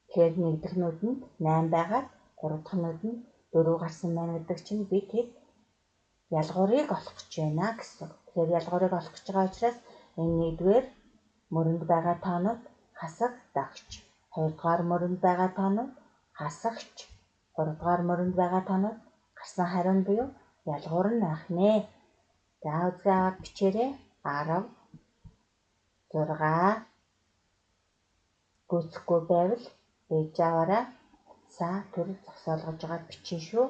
Тэгэхээр 1 дахь нүдэнд 8 байгаад 3 дахь нүдэнд 4 гарсан байна гэдэг чинь бид хэд ялгуурыг олох гэж байна гэсэн. Тэгэхээр ялгуурыг олох гэж байгаа учраас энэ 1-р мөрөнд байгаа тоонууд хасагдагч, 2-р мөрөнд байгаа тоонууд хасагч, 3-р мөрөнд байгаа тоонууд гарсан хариун буюу ялгуур нь байх нэ. За үзгээ аваад бичээрэй. 10 6 гүйцэхгүй байвал ээж аваараа утсаа төр зогсоолгож байгаа бичин шүү.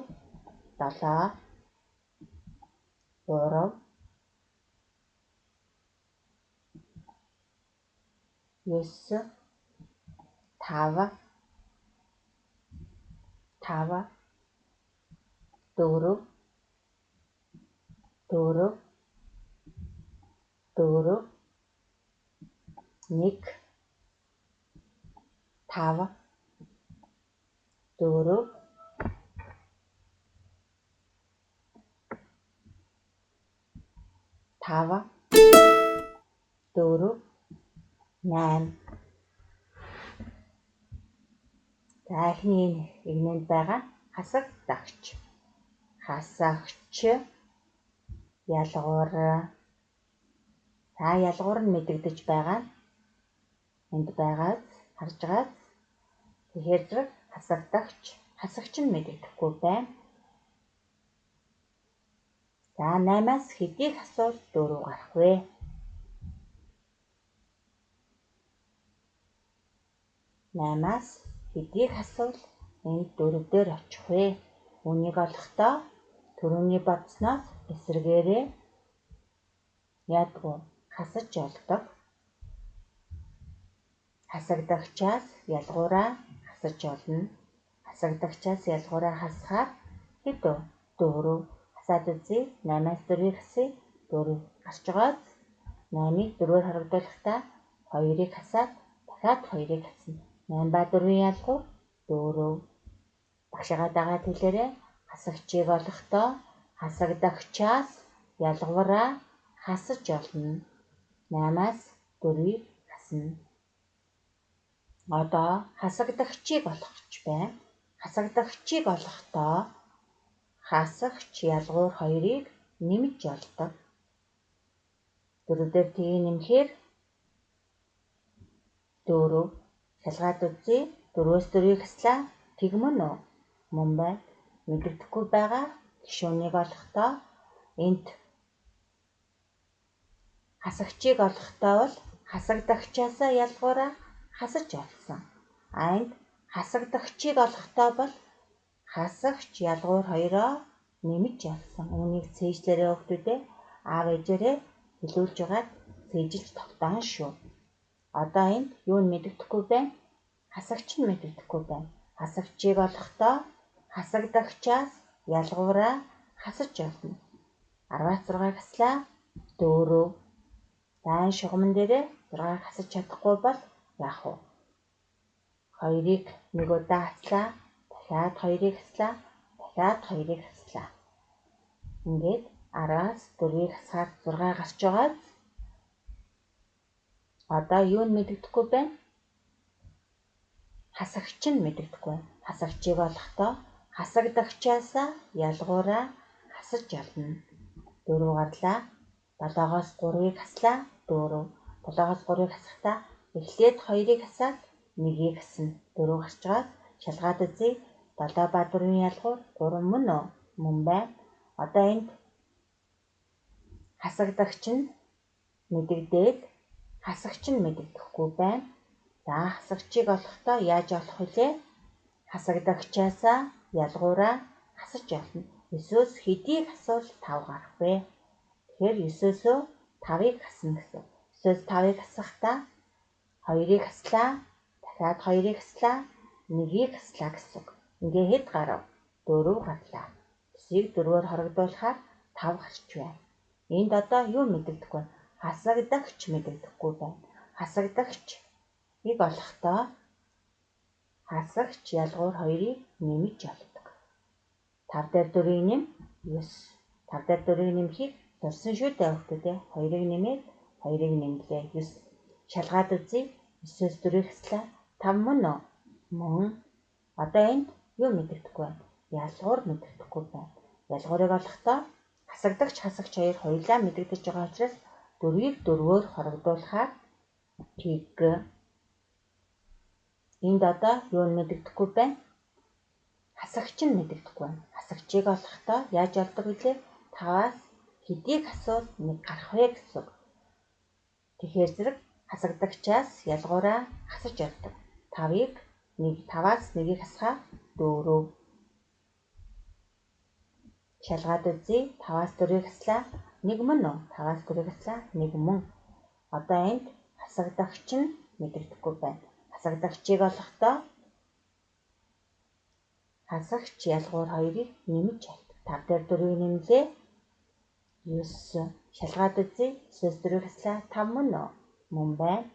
7 3 9 5 4 4 4 1 5 4 5 4 8. За эхний игнэнд байгаа хасагдагч, хасагч, ялгуур. За ялгуур нь мэдэгдэж байгаа. Энд байгааз харж байгаа. Тэгэхээр зэрэг хасагдагч, хасагч нь мэдэгдэхгүй байна. За 8-аас хэдийг асуул 4 гарах вэ? 8-аас хэдийг асуул энэ 4 дээр очих вэ? Үнийг олохдоо түрүүний бодсноос эсрэгээрээ ядгүй хасаж олдог. Хасагдагчаас ялгуураа хасаж олно. Хасагдагчаас ялгуураа хасахаар хэд вэ? 4. Хасаад үзье. 8-аас 4-ийг хасъя. 4 гарч байгааз 8-ыг 4-өөр харагдуулахдаа 2-ыг хасаад дахиад 2-ыг хасна. 8 ба 4-ийн ялгуур 4. Багшаагаа дагаад хэлээрэй. Хасагчийг олохдоо хасагдагчаас ялгуураа хасаж олно. 8-аас 4-ийг хасна. Одоо хасагдагчийг олох гэж байна. Хасагдагчийг олохдоо хасагч ялгуур 2-ыг нэмж олдог. 4 дээр тгийг нэмэхээр 4. Шалгаад үзье. 4-өөс 4-ийг хаслаа. Тэг мөн үү? Мөн байна. Мэдэгдэхгүй байгаа гишүүнийг олохдоо энд хасагчийг олохдоо бол хасагдагчаасаа ялгуураа хасаж олсон. Энд хасагдагчийг олохдоо бол хасагч ялгуур 2-оо нэмж олсон. Үүнийг цээжлээрээ хүүхдүүдээ аав ээжээрээ хэлүүлж байгаад цээжилж тогтоон шүү. Одоо энд юу нь мэдэгдэхгүй байна? Хасагч нь мэдэгдэхгүй байна. Хасагчийг олохдоо хасагдагчаас ялгуураа хасаж олно. 16-ыг хаслаа 4. За энэ шугамн дээрээ 6-ыг хасаж чадахгүй бол яах вэ? 2-ыг нэг удаа хаслаа, дахиад 2-ыг хаслаа, дахиад 2-ыг хаслаа. Ингээд 10-аас 4-ийг хасгаар 6 гарч байгаа. Одоо юу нь мэдэгдэхгүй байна? Хасагч нь мэдэгдэхгүй байна. Хасагчийг олохдоо хасагдагчаасаа ялгуураа хасаж олно. 4 гарлаа. 7-оос 3-ыг хаслаа 4. 7-оос 3-ыг хасахдаа эхлээд 2-ыг хасаад 1-ийг хасна. 4 гарч байгаа. Шалгаад үзье. 7 ба 4-ийн ялгуур 3 мөн үү? Мөн байна. Одоо энд хасагдагч нь мэдэгдээд хасагч нь мэдэгдэхгүй байна. За хасагчийг олохдоо яаж олох вүлээ? Хасагдагчаасаа ялгуураа хасаж олно. 9-өөс хэдийг хасвал 5 гарах вэ? Тэгэхээр 9-өөсөө 5-ыг хасна гэсэн. 9-өөс 5-ыг хасахдаа 2-ыг хаслаа, дахиад 2-ыг хаслаа, 1-ийг хаслаа гэсэн. Ингээ хэд гарав? 4 гарлаа. 9-ийг 4-өөр хорогдуулахаар 5 гарч байна. Энд одоо юу мэдэгдэхгүй вэ? Хасагдагч мэдэгдэхгүй байна. Хасагдагчийг олохдоо хасагч ялгуур 2-ыг нэмж олдог. 5 дээр 4-ийг нэм 9. 5 дээр 4-ийг нэмэхийг дурсан шүү дээ хүүхдүүд ээ. 2-ыг нэмээд 2-ыг нэмлээ 9. Шалгаад үзье. 9-өөс 4-ийг хаслаа 5 мөн үү? Мөн. Одоо энд юу мэдэгдэхгүй байна? Ялгуур мэдэгдэхгүй байна. Ялгуурыг олохдоо хасагдагч хасагч хоёр хоёулаа мэдэгдэж байгаа учраас 4-ийг 4-өөр хорогдуулахаар тэг. Энд одоо юу нь мэдэгдэхгүй байна? Хасагч нь мэдэгдэхгүй байна. Хасагчийг олохдоо яаж олдог вүлээ? 5-аас хэдийг асуул 1 гарах вэ гэсэн. Тэгэхээр зэрэг хасагдагчаас ялгуураа хасаж олдог. 5-аас 1-ийг хасгаа 4. Шалгаад үзье. 5-аас 4-ийг хаслаа 1 мөн үү? 5-аас 4-ийг хаслаа 1 мөн. Одоо энд хасагдагч нь мэдэгдэхгүй байна. Хасагдагчийг олохдоо хасагч ялгуур 2-ыг нэмж олдог. 5 дээр 4-ийг нэмлээ 9. Шалгаад үзье. 9-өөс 4-ийг хаслаа 5 мөн үү? Мөн байна.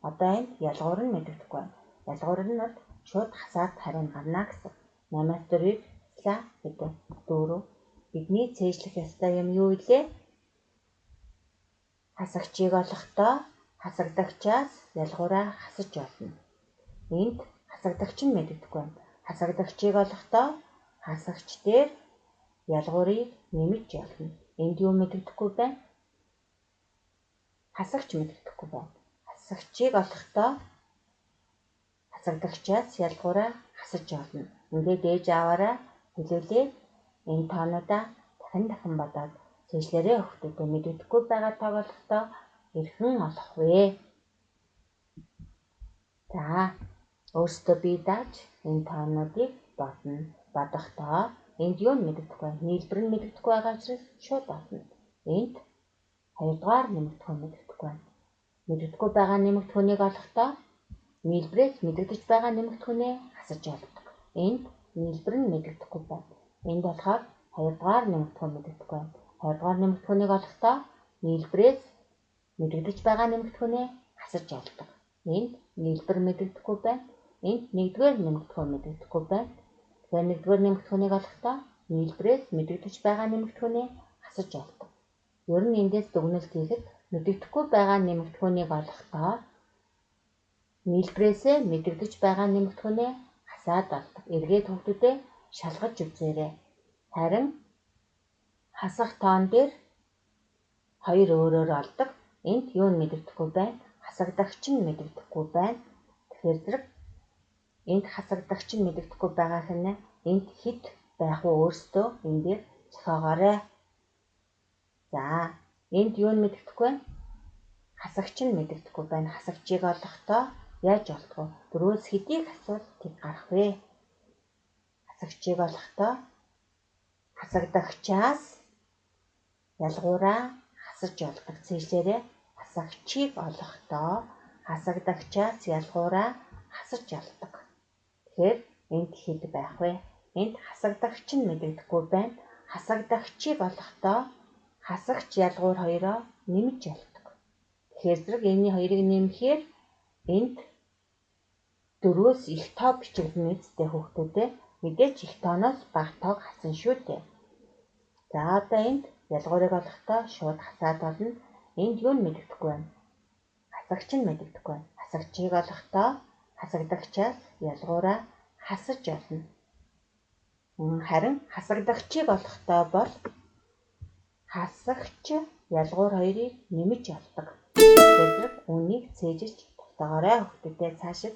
Одоо энд ялгуур нь мэдэгдэхгүй байна. Ялгуур нь бол шууд хасаад харин гарна гэсэн. 8-аас 4-ийг хаслаа хэдэн? 4. Бидний цээжлэх ёстой юм юу вэ? Хасагчийг олохдоо хасагдагчаас ялгуураа хасаж олно. Энд хасагдагч нь мэдэгдэхгүй байна. Хасагдагчийг олохдоо хасагч дээр ялгуурыг нэмж олно. Энд юу мэдэгдэхгүй байна? Хасагч мэдэгдэхгүй байна. Хасагчийг олохдоо хасагдагчаас ялгуураа хасаж олно. Ингээд ээж аваараа хэлүүлээд энэ тоонуудаа дахин бодоод цээжлээрээ хүүхдүүдэд мэдэгдэхгүй байгаа тоог олохдоо хэрхэн олох вэ? За өөрсдөө бие дааж энэ тоонуудыг бодно. Бодохдоо энд юу нь мэдэгдэхгүй байна? Нийлбэр нь мэдэгдэхгүй байгаа учраас шууд олно. Энд 2-дугаар нэмэгдэхгүй мэдэгдэхгүй байна. Мэдэгдэхгүй байгаа нэмэгдэхүүнийг олохдоо нийлбэрээс мэдэгдэж байгаа нэмэгдэхүүнээ хасаж олдог. Энд нийлбэр нь мэдэгдэхгүй байна. Энд болохоор 2-дугаар нэмэгдэхүүн мэдэгдэхгүй байна. 2-дугаар нэмэгдэхүүнийг олохдоо нийлбэрээс мэдэгдэж байгаа нэмэгдэхүүнээ хасаж олдог. Энд нийлбэр мэдэгдэхгүй байна. Энд 1-р нэмэгдэхүүн мэдэгдэхгүй байна. Тэгэхээр 1-р нэмэгдэхүүнийг олохдоо нийлбэрээс мэдэгдэж байгаа нэмэгдэхүүнээ хасаж олдог. Ер нь эндээс дүгнэлт хийхэд мэдэгдэхгүй байгаа нэмэгдэхүүнийг олохдоо нийлбэрээсээ мэдэгдэж байгаа нэмэгдэхүүнээ хасаад олдог. Эргээд хүүхдүүдэд шалгаж үзээрэй. Харин хасах тоон дээр 2 өөрөөр олдог. Энд юу нь мэдэгдэхгүй байна? Хасагдагч нь мэдэгдэхгүй байна. Тэгэхээр зэрэг энд хасагдагч нь мэдэгдэхгүй байгаа хэрнээ энд хэд байх вэ өөрсдөө энэ дээр зохиогоорой. За энд юу нь мэдэгдэхгүй байна? Хасагч нь мэдэгдэхгүй байна. Хасагчийг олохдоо яаж олдгоо? 4-өөс хэдийг асуул тэг гарах вэ? Хасагчийг олохдоо хасагдагчаас ялгуураа хасаж олдог. Цээжлээрээ хасагчийг олохдоо хасагдагчаас ялгуураа хасаж ялдаг. Тэгэхээр энд хэд байх вэ? Энд хасагдагч нь мэдэгдэхгүй байна. Хасагдагчийг олохдоо хасагч ялгуур хоёроо нэмж ялдаг. Тэгэхээр зэрэг энэ хоёрыг нэмэхээр энд 4-өөс их тоо бичигдэнэ үстэй хүүхдүүдээ. Мэдээч их тооноос бага тоог хасан шүү дээ. За одоо энд ялгуурыг олохдоо шууд хасаад болно. Энд юу нь мэдэгдэхгүй байна? Хасагч нь мэдэгдэхгүй байна. Хасагчийг олохдоо хасагдагчаас ялгуураа хасаж олно. Харин хасагдагчийг олохдоо бол хасагч ялгуур хоёрыг нэмж олдог. Тэгэхээр үнийг цээжиж тогтоогоорой хүүхдүүдээ цаашид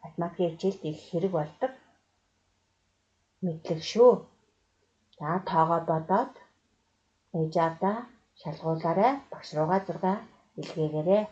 математикийн хичээлд их хэрэг болдог мэдлэг шүү. За тоогоо бодоод ээж аавдаа шалгуулаарай. Багш руугаа 6 илгээгээрэй.